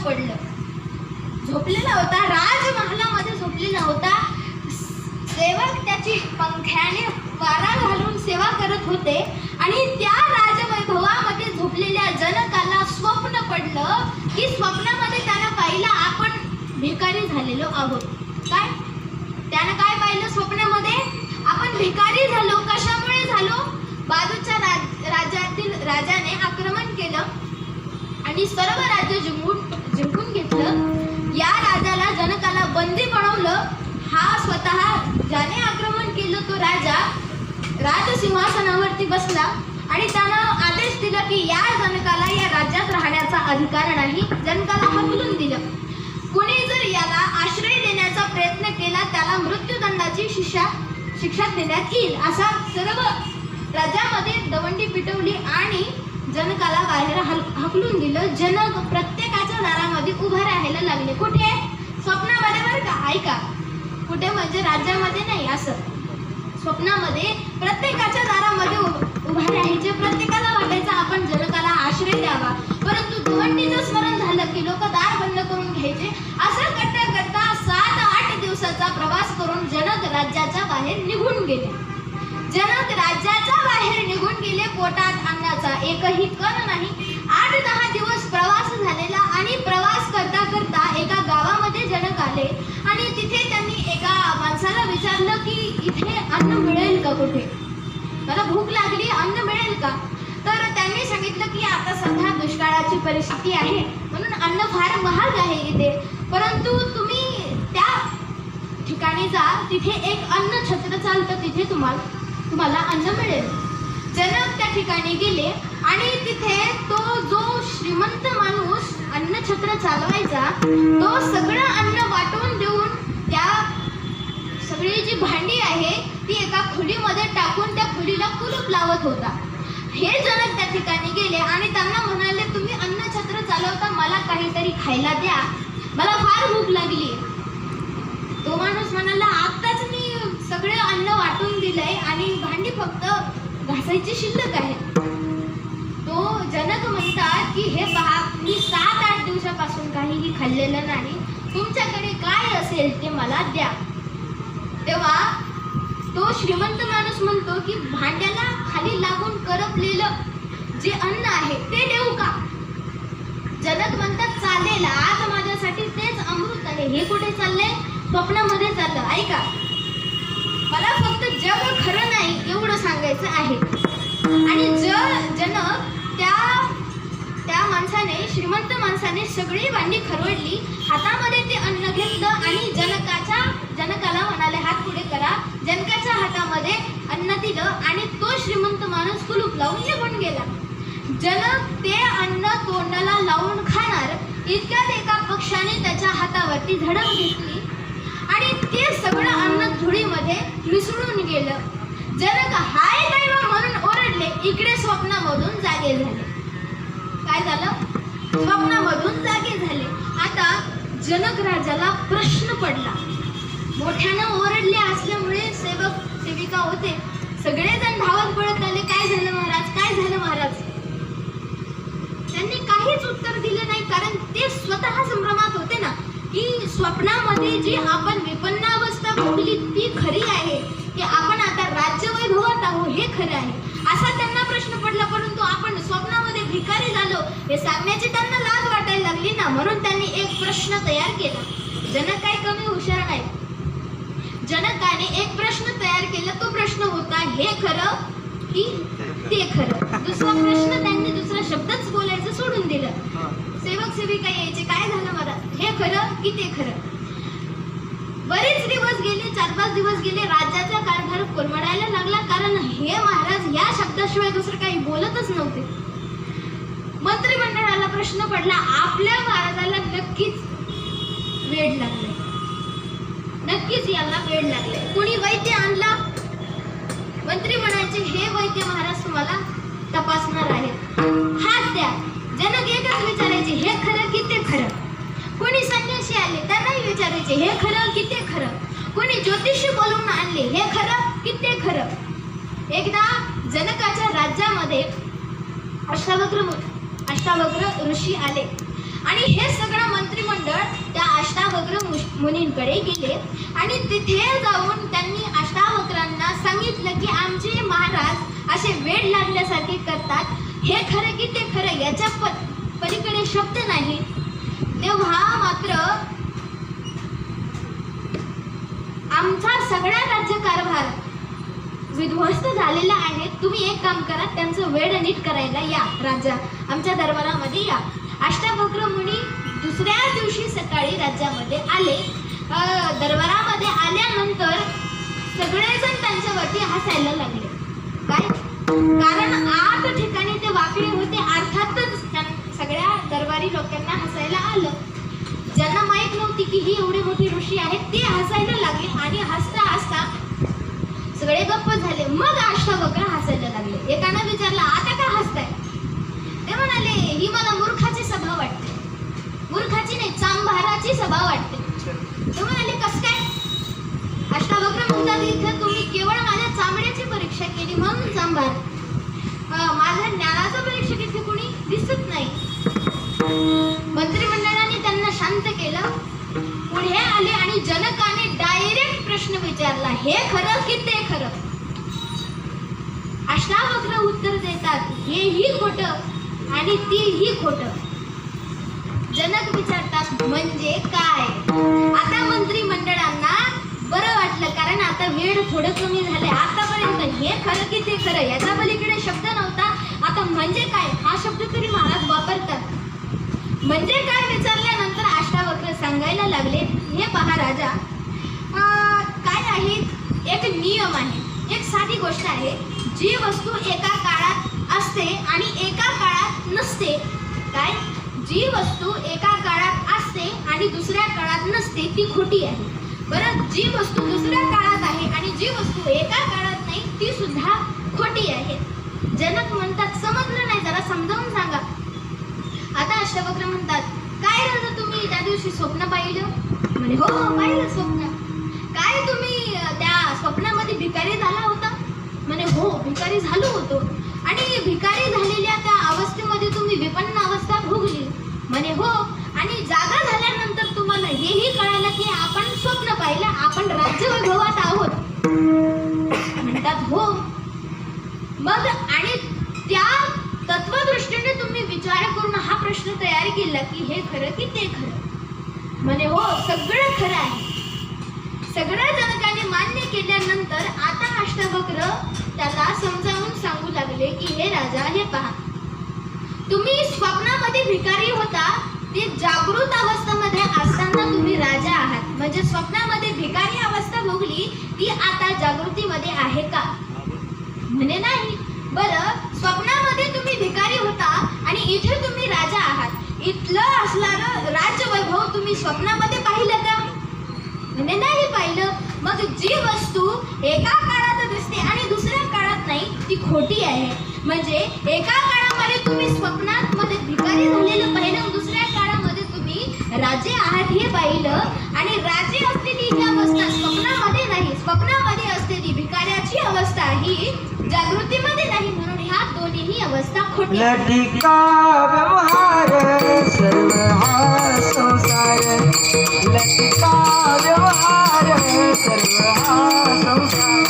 पडलं. झोपलेला होता, राजमहालामध्ये झोपलेला होता. सेवक त्याची पंख्याने वारा घालून सेवा करत होते आणि त्या राजवैभवामध्ये झोपलेल्या जनकाला स्वप्न पडलं की स्वप्नामध्ये त्यानं पाहिलं आपण भिकारी झालेलो आहोत. काय त्यानं काय पाहिलं स्वप्नामध्ये? आपण भिकारी झालो. कशामुळे झालो? बाजूच्या राज्यातील राजाने आक्रमण केलं आणि सर्व राज्य जिंकून घेतलं. या राजाला जनकाला बंदी बनवलं. हा स्वतः ज्याने आक्रमण केलं तो राजा राजसिंहासनावरती बसला आणि त्यानं आदेश दिला की या जनकाला या राज्यात राहण्याचा अधिकार नाही. जनकाला हकलून दिलं. कोणी जर याला आश्रय देण्याचा प्रयत्न केला त्याला मृत्यूदंडाची शिक्षा देण्यात येईल. असा सर्व राज्यामध्ये दवंडी पिटवली आणि जनकाला बाहेर हकलून दिलं. जनक प्रत्येकाच्या दारामध्ये उभा राहायला लागले. कुठे? स्वप्नामध्ये बरं का. ऐका, कुठे म्हणजे राज्यामध्ये नाही, असं स्वप्नामध्ये प्रत्येकाच्या दारामध्ये उभा राहायचे. प्रत्येकाला वाटायचं आपण जनकाला आश्रय द्यावा, परंतु दवंडीचं स्मरण झालं की लोक दार बंद करून घ्यायचे. असं करता करता 7-8 दिवसाचा प्रवास करून जनक राज्याच्या बाहेर निघून गेले. जनक राज्याच्या बाहेर निघून गेले. पोटात अन्नाचा एकही कण नाही. 8-10 दिवस प्रवास झालेला आणि प्रवास करता करता एका गावामध्ये जनक आले आणि तिथे त्यांनी एका माणसाला विचारलं की इथे अन्न मिळेल का? कुठे मला भूक लागली, अन्न मिळेल का? तर त्यांनी सांगितलं की आता सध्या दुष्काळाची परिस्थिती आहे म्हणून अन्न फार महाग आहे इथे, परंतु तुम्ही त्या ठिकाणी जा, तिथे एक अन्न छत्र चालतं, तिथे तुम्हाला अन्न मिळेल. जनक त्या ठिकाणी गेले आणि तिथे तो जो श्रीमंत माणूस अन्न छत्र चालवायचा तो सगळं अन्न वाटून देऊन त्या सगळी जी भांडी आहे ती एका खोलीमध्ये टाकून त्या खोलीला कुलूप लावत होता. हे जनक त्या ठिकाणी गेले आणि त्यांना म्हणाले तुम्ही अन्न छत्र चालवता, मला काहीतरी खायला द्या, मला फार भूक लागली. तो माणूस म्हणाला आत्ताच मी सगळे अन्न वाटून दिलंय आणि भांडी फक्त घासायची शिल्लक आहे. तो जनक म्हणतात की हे पहा, मी 7-8 दिवसापासून काहीही खाल्लेलं नाही, तुमच्याकडे काय असेल ते मला द्या. तेव्हा तो श्रीमंत माणूस म्हणतो की भांड्याला खाली लागून करपलेलं जे अन्न आहे ते देऊ का? जनक म्हणतात चालेल, आज माझ्यासाठी तेच अमृत आहे. हे कुठे चाललंय? स्वप्नामध्ये चाललं. ऐका, मला फक्त जग खरं नाही एवढं सांगायचं आहे. आणि जनक त्या माणसाने, श्रीमंत माणसाने सगळी भांडी खरवडली, हातामध्ये ते अन्न घेतलं आणि जनकाला म्हणाले हात पुढे करा. जनकाच्या हातामध्ये अन्न दिलं आणि तो श्रीमंत माणूस कुलूप लावून निघून गेला. जनक ते अन्न तोंडाला लावून खाणार इतक्यात एका पक्षाने त्याच्या हातावरती झडप घेतली आणि ते सगळं अन्न धुळीमध्ये मिसळून गेलं. जनक हाय दैवा म्हणून ओरडले. इकडे स्वप्नामधून जागे झाले. काय झालं? स्वप्नामधून जागे झाले. आता जनक राजाला प्रश्न पडला. मोठ्यानं ओरडले असल्यामुळे सेवक सेविका होते, सगळेजण धावत पळत आले. काय झालं महाराज? काय झालं महाराज? त्यांनी काहीच उत्तर दिलं नाही, कारण ते स्वतः संभ्रमात होते ना की स्वप्नामध्ये जी आपण विपन्नावस्था भोगली ती खरी आहे की आपण आता राज्यवैभवात आहोत हे खरं आहे, असा त्यांना प्रश्न पडला. परंतु आपण स्वप्नामध्ये भिकारी झालो हे सांगण्याची त्यांना लाज वाटायला लागली ना, म्हणून त्यांनी एक प्रश्न तयार केला. जनक काही कमी हुशार नाही. जनकाने एक प्रश्न तयार केला. तो प्रश्न होता हे खरं की ते खरं. दुसरा प्रश्न त्यांनी दुसरा शब्दच बोलायचं सोडून दिलं. सेवक सेविका यायचे, काय झालं मला? हे खरं की ते खरं? बरेच दिवस गेले, 4-5 दिवस गेले. राज्याचा कारभार कोलमडायला लागला, कारण हे महाराज या शब्दाशिवाय दुसरं काही बोलतच नव्हते. मंत्रिमंडळाला प्रश्न पडला, आपल्या महाराजाला नक्कीच वेड लागले, नक्कीच याला वेड लागले. कोणी वैद्य आणला. मंत्री म्हणायचे हे वैद्य महाराज तुम्हाला तपासणार आहेत, हात द्या. जनक एकच विचारायचे हे खरं की ते खरं. कोणी संन्यासी आले त्यांनाही विचारायचे हे खरं की ते खरं. कोणी ज्योतिषी बोलवून आणले हे खरं की ते खरं. एकदा जनकाच्या राज्यामध्ये अष्टावक्र ऋषी आले आणि हे सगळं अष्टावक्र मुनींकडे गेले आणि तिथे जाऊन त्यांनी अष्टावक्रांना सांगितलं की आमचे महाराज असे वेड लागल्यासारखे करतात, हे खरं की ते खरं याच्या पलीकडे शब्द नाही. तेव्हा मात्र आमचा सगळा राज्यकारभार विध्वस्त झालेला आहे. तुम्ही एक काम करा, त्यांचं वेळ नीट करायला या, राजा आमच्या दरबारामध्ये या. अष्टावक्र मुनी दुसऱ्या दिवशी सकाळी राज्यामध्ये आले. दरबारामध्ये आल्यानंतर सगळेजण त्यांच्यावरती हसायला लागले. काय कारण 8 ठिकाणी ते वाकडे होते. अर्थातच सगळ्या दरबारी लोकांना हसायला आलं. ज्यांना माहित नव्हती की ही एवढी मोठी ऋषी आहे ते हसायला लागले आणि हसता हसता सगळे गप्प झाले. मग अष्टावक्र हसायला लागले. एकानं विचारलं, आता का हसताय? ते म्हणाले, ही मला मूर्खाची सभा वाटते. मूर्खाची नाही, चांभाराची सभा वाटते. ते म्हणाले, कस काय? अष्टावक्र म्हणतात, इथे तुम्ही केवळ माझ्या चामड्याची परीक्षा केली म्हणून चांभार, माझ्या ज्ञानाचं परीक्षा इथे कोणी दिसत नाही. मंत्रिमंडळाने त्यांना शांत केलं. पुढे आले आणि जनकाने डायरेक्ट प्रश्न विचारला, हे खरं की ते खरं? अष्टावक्र उत्तर देतात, हेही खोटं आणि तेही खोटं. जनक विचारतात, म्हणजे काय? आता मंत्रिमंडळांना बरं वाटलं, कारण आता वेळ थोडं कमी झाले. आतापर्यंत हे खरं की ते खरं याच्या पलीकडे शब्द नव्हता. आता म्हणजे काय हा शब्द तरी महाराज वापरतात. म्हणजे काय विचारल्यानंतर अष्टावक्र सांगायला लागले, हे पहा राजा, काय आहे, एक नियम आहे, एक साधी गोष्ट आहे. जी वस्तू एका काळात असते आणि एका काळात नसते, काय, जी वस्तू एका काळात असते आणि दुसऱ्या काळात नसते ती खोटी आहे. बरं, जी वस्तू दुसऱ्या काळात आहे आणि जी वस्तू एका काळात नाही ती सुद्धा खोटी आहे. जनक म्हणतात, समजलं नाही, जरा समजावून सांगा. आता अष्टावक्र म्हणतात, काय राजा तुम्ही त्या दिवशी स्वप्न पाहिलं? म्हणे, हो पाहिलं स्वप्न. काय तुम्ही त्या स्वप्नामध्ये भिकारी झाला होता? म्हणे, हो भिकारी झालो होतो. आणि भिकारी झालेल्या त्या अवस्थेमध्ये तुम्ही विपन्न अवस्था भोगली? म्हणे, हो. आणि जागा झाल्यानंतर तुम्हाला हेही कळालं की आपण स्वप्न पाहिलं, आपण राज्यवैभवात आहोत? म्हणतात, हो. मग आणि त्या तत्वदृष्टीने तुम्ही विचार करून हा प्रश्न तयार केला की हे खरं की ते खरं? म्हणे, हो सगळं खरं आहे. सगळ्या जनकाने मान्य केल्यानंतर आता अष्टावक्र त्याला समजावून सांगू लागले की हे राजा, हे पहा, तुम्ही स्वप्नामध्ये भिकारी होता, ते जागृत अवस्थेमध्ये असताना तुम्ही राजा आहात. म्हणजे स्वप्नामध्ये भिकारी अवस्था भोगली ती आता जागृतीमध्ये आहे का? म्हणे नाही. बरं, स्वप्नामध्ये तुम्ही भिकारी होता आणि इथे तुम्ही राजा आहात, इथलं असणारं राज्यवैभव तुम्ही स्वप्नामध्ये पाहिलं का? म्हणे नाही पाहिलं. मग जी वस्तू एका काळात दिसते आणि दुसऱ्या काळात नाही ती खोटी आहे. म्हणजे एका काळामध्ये तुम्ही स्वप्नात मध्ये भिकारी झालेलं पाहिलं, दुसऱ्या काळामध्ये तुम्ही राजे आहात हे पाहिलं. आणि राजे असलेली ही अवस्था स्वप्नामध्ये नाही, स्वप्नामध्ये असलेली भिकाऱ्याची अवस्था ही जागृतीमध्ये नाही. म्हणून ह्या दोन्ही अवस्था खोटी. लटिका व्यवहार सर्व हा संसार, लटिका व्यवहार सर्व हा संसार,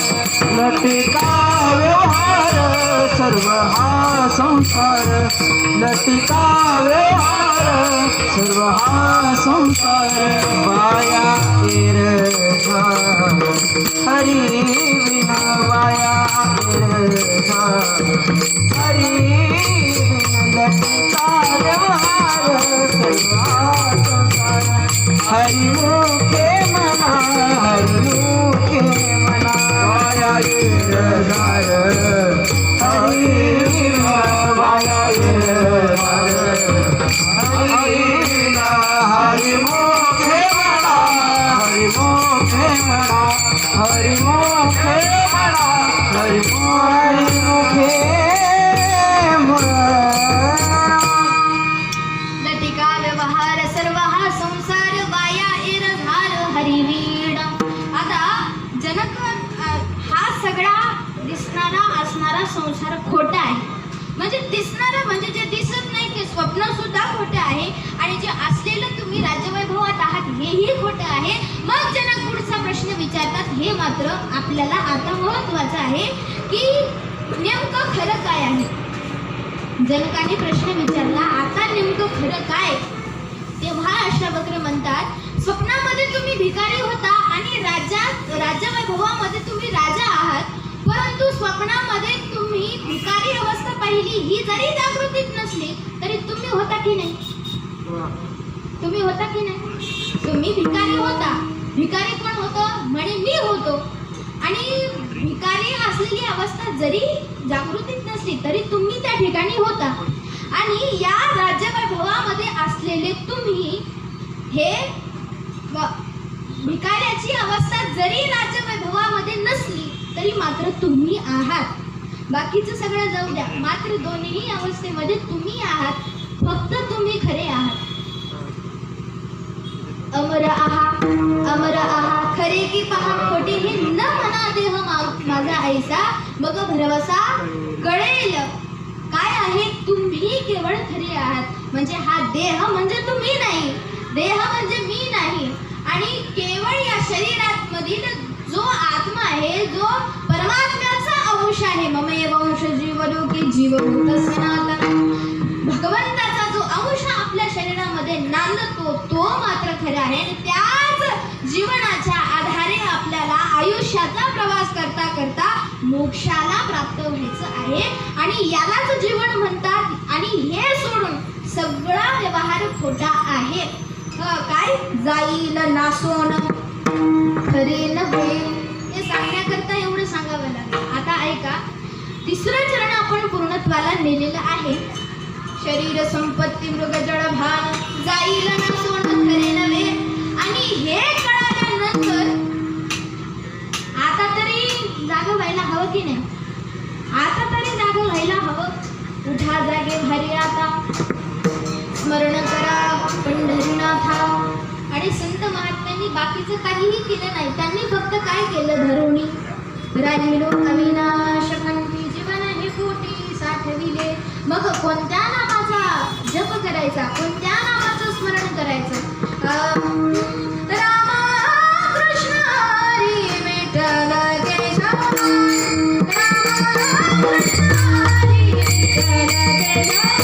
लटिका व्यवहार सर्व हा संसार, लटिका व्यवहार सर्व हा संसार. वाया इरझा हरी विना, वाया इरझा हरी विना, लटिका व्यवहार सर्व हा संसार. हरी मुखे मना, हरी मुखे मना, वाया इरझा हरी विना, वाया इरझा हरी विना, हरी मुखे मना, हरी मुखे मना, हरी मुखे मना, हरी मुखे मना. लटिका व्यवहार सर्व हा संसार, वाया इरझार हरिवीण. आता जनक, हा सगळा दिसणारा असणारा संसार खोटा आहे. म्हणजे दिसणारं म्हणजे जे दिसत नाही ते स्वप्न सुद्धा खोटे आहे. आणि जे असलेलं तुम्ही राज्यवैभवात आहात हेही खोटं आहे. मग जनक पुढचा प्रश्न विचारतात, हे मात्र आपल्याला आता महत्वाचं आहे की नेमकं खरं काय आहे. जनकाने प्रश्न विचारला, आता नेमकं खरं काय. तेव्हा अष्टावक्र म्हणतात, स्वप्नामध्ये तुम्ही भिकारी होता आणि राज्यवैभवामध्ये तुम्ही राजा आहात, परंतु स्वप्नामध्ये तुम्ही भिकारी अवस्था पाहिली, ही जरी जागृतीत नसली तरी तुम्ही होता की नाही. तुम्ही होता की नाही. तुम्ही भिकारी होता. भिकारी कोण होतं म्हणे मी होतो. आणि भिकारी असलेली अवस्था जरी जागृतीत नसली तरी तुम्ही त्या ठिकाणी होता. आणि या राज्यवैभवामध्ये असलेले तुम्ही हे भिकाऱ्याची अवस्था जरी राज्यवैभवामध्ये नसली तरी मात्र तुम्ही आहात. बाकीचं सगळं जाऊ द्या, मात्र दोन्ही अवस्थेमध्ये तुम्ही आहात. फक्त तुम्ही खरे आहात. अमर आहा खरे की पहा खोटे, हे न म्हणा देह माझा ऐसा, मग भरवसा कळेल काय आहे. तुम्ही केवळ खरे आहात. म्हणजे हा देह म्हणजे तुम्ही नाही, देह म्हणजे मी नाही. आणि केवळ या शरीरात मधील जो आत्मा आहे, जो परमात्म्याचा अंश आहे, ममेव अंश जीवलोके जीवभूत सनातन, भगवंताचा जो अंश आपल्या शरीरामध्ये नांदतो तो मात्र खरा आहे. आणि त्याच जीवनाच्या आधारे आपल्याला आयुष्याचा प्रवास करता करता मोक्षाला प्राप्त व्हायचं आहे. आणि यालाच जीवन म्हणतात. आणि हे सोडून सगळा व्यवहार खोटा आहे. काय जाईल नासोन खरे नव्हे, हे सांगण्याकरता एवढं सांगावं लागेल. आता ऐका, तिसरं चरण आपण पूर्णत्वाला नेलेलं आहे. शरीर संपत्ती मृगजळ भान जाईल नासोन खरे नव्हे. आणि हे कळाल्यानंतर आता तरी जागं व्हायला हवं की नाही. आता तरी जागं व्हायला हवं. उठा जागे भारी आता, स्मरण करा पंढरीनाथा. आणि संत महात्म्यांनी बाकीचं काहीही केलं नाही. त्यांनी फक्त काय केलं, धरुणी राहिलो अविनाश कंठी जीवन हे कोटी साठविले. मग कोणत्या नामाचा जप करायचा, कोणत्या नामाचं स्मरण करायचं. राम कृष्ण हरी विठ्ठल केशव, राम कृष्ण हरी विठ्ठल केशव.